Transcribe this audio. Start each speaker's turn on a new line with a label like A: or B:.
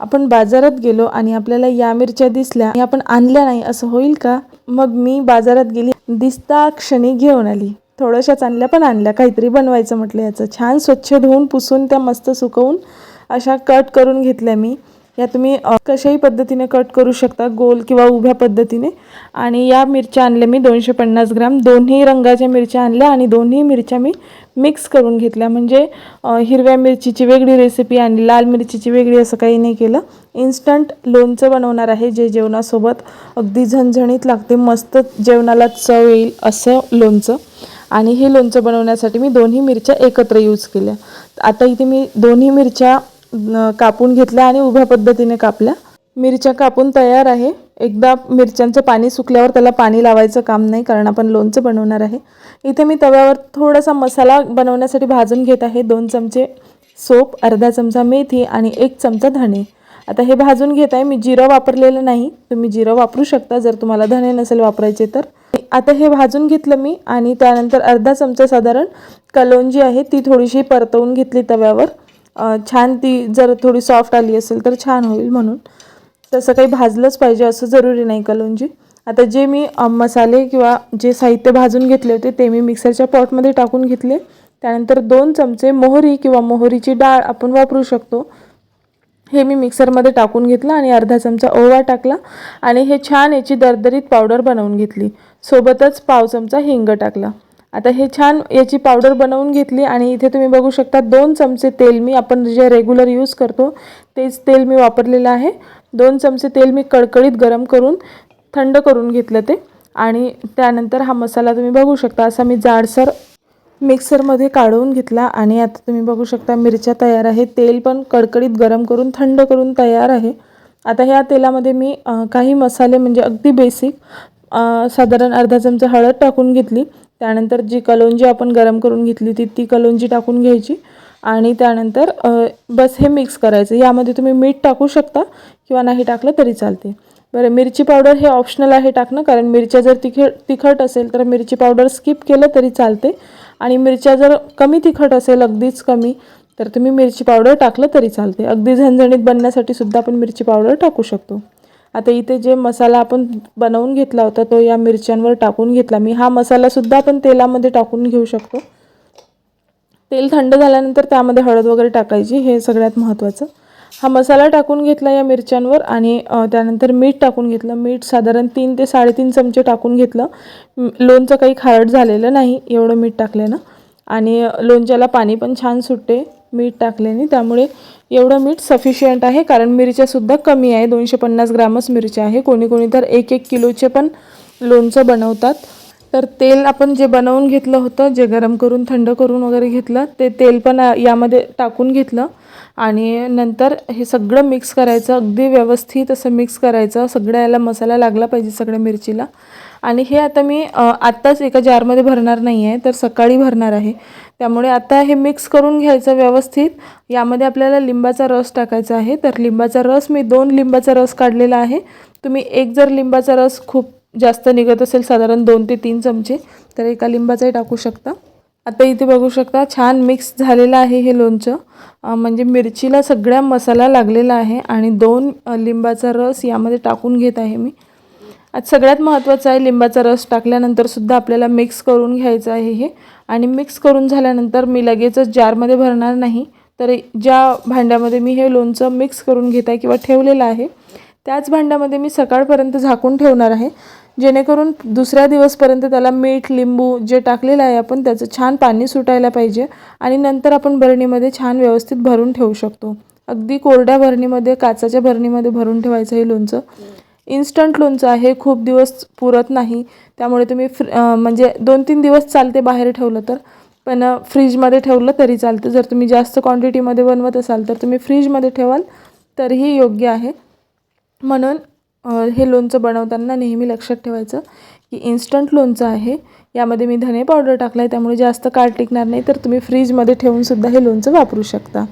A: आपण बाजारात गेलो आणि आपल्याला या मिरच्या दिसल्या आणि आपण आणल्या नाही असं होईल का? मग मी बाजारात गेली, दिसता क्षणी घेऊन आली. थोड्याशाच आणल्या पण आणल्या, काहीतरी बनवायचं म्हटलं याचं. छान स्वच्छ धुवून पुसून त्या मस्त सुकवून अशा कट करून घेतल्या मी. या तुम्ही कशाही पद्धतीने कट करू शकता, गोल किंवा उभ्या पद्धतीने. आणि या मिरच्या आणल्या मी 250 ग्राम. दोन्ही रंगाच्या मिरच्या आणल्या आणि दोन्ही मिरच्या मी मिक्स करून घेतल्या. म्हणजे हिरव्या मिरचीची वेगळी रेसिपी आणि लाल मिरचीची वेगळी असं काही नाही केलं. इन्स्टंट लोणचं बनवणार आहे, जे जेवणासोबत अगदी झणझणीत लागते, मस्त जेवणाला चव येईल असं लोणचं. आणि हे लोणचं बनवण्यासाठी मी दोन्ही मिरच्या एकत्र यूज केल्या. आता इथे मी दोन्ही मिरच्या कापून घेतल्या आणि उभ्या पद्धतीने कापल्या. मिरच्या कापून तयार आहे. एकदा मिरच्यांचं पाणी सुकल्यावर त्याला पाणी लावायचं काम नाही, कारण आपण लोणचं बनवणार आहे. इथे मी तव्यावर थोडासा मसाला बनवण्यासाठी भाजून घेत आहे. 2 चमचे सोप, अर्धा चमचा मेथी आणि 1 चमचा धणे. आता हे भाजून घेत आहे. मी जिरं वापरलेलं नाही, तुम्ही जिरं वापरू शकता जर तुम्हाला धणे नसेल वापरायचे तर. आता हे भाजून घेतलं मी आणि त्यानंतर अर्धा चमचा साधारण कलोंजी आहे, ती थोडीशी परतवून घेतली तव्यावर. छान ती जर थोडी सॉफ्ट आली असेल तर छान होईल, म्हणून तसं काही भाजलंच पाहिजे असं जरुरी नाही कलोंजी. आता जे मी मसाले किंवा जे साहित्य भाजून घेतले होते ते मी मिक्सरच्या पॉटमध्ये टाकून घेतले. त्यानंतर 2 चमचे मोहरी किंवा मोहरीची डाळ आपण वापरू शकतो, हे मी मिक्सरमध्ये टाकून घेतलं आणि अर्धा चमचा ओवा टाकला आणि हे छान याची दरदरीत पावडर बनवून घेतली. सोबतच पाव चमचा हिंग टाकला. आता हे छान याची पावडर बनवून घेतली आणि इथे तुम्ही बघू शकता 2 चमचे तेल, मी आपण जे रेग्युलर यूज करतो तेच तेल मी वापरलेलं आहे. 2 चमचे तेल मी कडकडीत गरम करून थंड करून घेतलं ते. आणि त्यानंतर हा मसाला तुम्ही बघू शकता असा मी जाडसर मिक्सरमध्ये काढून घेतला. आणि आता तुम्ही बघू शकता मिरच्या तयार आहे. तेल पण कडकडीत गरम करून थंड करून तयार आहे. आता ह्या तेलामध्ये मी काही मसाले म्हणजे अगदी बेसिक साधारण अर्धा चमचा हळद टाकून घेतली. त्यानंतर जी कलोंजी आपण गरम करून घेतली ती कलोंजी टाकून घ्यायची आणि त्यानंतर बस हे मिक्स करायचं. यामध्ये तुम्ही मीठ टाकू शकता किंवा नाही टाकलं तरी चालते. बरं, मिरची पावडर हे ऑप्शनल आहे टाकणं, कारण मिरच्या जर तिखट असेल तर मिरची पावडर स्किप केलं तरी चालते. आणि मिरच्या जर कमी तिखट असेल, अगदीच कमी, तर तुम्ही मिरची पावडर टाकलं तरी चालते. अगदी झणझणीत बनण्यासाठी सुद्धा आपण मिरची पावडर टाकू शकतो. आता इथे जे मसाला आपण बनवून घेतला होता तो या मिरच्यांवर टाकून घेतला मी. हा मसालासुद्धा आपण तेलामध्ये टाकून घेऊ शकतो. तेल थंड झाल्यानंतर त्यामध्ये हळद वगैरे टाकायची, हे सगळ्यात महत्त्वाचं. हा मसाला टाकून घेतला या मिरच्यांवर आणि त्यानंतर मीठ टाकून घेतलं. मीठ साधारण 3 ते 3.5 चमचे टाकून घेतलं. लोणचं काही खारट झालेलं नाही एवढं मीठ टाकल्यानं. आणि लोणच्याला पाणी पण छान सुटते मीठ टाकल्याने, त्यामुळे एवढं मीठ सफिशियंट आहे. कारण मिरच्यासुद्धा कमी आहे, 250 ग्रामच मिरच्या आहे. कोणी कोणी तर 1-1 किलोचे पण लोणचं बनवतात. तर तेल आपण जे बनवून घेतलं होतं, जे गरम करून थंड करून वगैरे घेतलं, ते तेल पण यामध्ये टाकून घेतलं. आणि नंतर हे सगळं मिक्स करायचं, अगदी व्यवस्थित असं मिक्स करायचं. सगळ्या याला मसाला लागला पाहिजे सगळ्या मिरचीला. आणि हे आता मी आत्ताच एका जारमध्ये भरणार नाही आहे, तर सकाळी भरणार आहे. त्यामुळे आता हे मिक्स करून घ्यायचं व्यवस्थित. यामध्ये आपल्याला लिंबाचा रस टाकायचा आहे. तर लिंबाचा रस मी 2 लिंबाचा रस काढलेला आहे. तुम्ही एक जर लिंबाचा रस खूप जास्त निघत असेल, साधारण 2 ते 3 चमचे, तर एका लिंबाचाही टाकू शकता. आता इथे बघू शकता छान मिक्स झालेलं आहे हे लोणचं. म्हणजे मिरचीला सगळ्या मसाला लागलेला आहे. आणि 2 लिंबाचा रस यामध्ये टाकून घेत आहे मी. आज सगळ्यात महत्त्वाचं आहे, लिंबाचा रस टाकल्यानंतर सुद्धा आपल्याला मिक्स करून घ्यायचं आहे हे. आणि मिक्स करून झाल्यानंतर मी लगेचच जारमध्ये भरणार नाही, तर ज्या भांड्यामध्ये मी हे लोणचं मिक्स करून घेत आहे किंवा ठेवलेलं आहे त्याच भांड्यामध्ये मी सकाळपर्यंत झाकून ठेवणार आहे, जेणेकरून दुसऱ्या दिवसपर्यंत त्याला मीठ, लिंबू जे टाकलेलं आहे आपण त्याचं छान पाणी सुटायला पाहिजे. आणि नंतर आपण भरणीमध्ये छान व्यवस्थित भरून ठेवू शकतो. अगदी कोरड्या भरणीमध्ये, काचेच्या भरणीमध्ये भरून ठेवायचं हे लोणचं. इन्स्टंट लोणचं आहे, खूप दिवस पुरत नाही. त्यामुळे तुम्ही म्हणजे 2-3 दिवस चालते बाहेर ठेवलं तर, पण फ्रीजमध्ये ठेवलं तरी चालतं. जर तुम्ही जास्त क्वांटिटीमध्ये बनवत असाल तर तुम्ही फ्रीजमध्ये ठेवाल तरीही योग्य आहे. म्हणून हे लोणचं बनवताना नेहमी लक्षात ठेवायचं की इन्स्टंट लोणचं आहे. यामध्ये मी धने पावडर टाकला आहे, त्यामुळे जास्त काळ टिकणार नाही. तर तुम्ही फ्रीजमध्ये ठेवूनसुद्धा हे लोणचं वापरू शकता.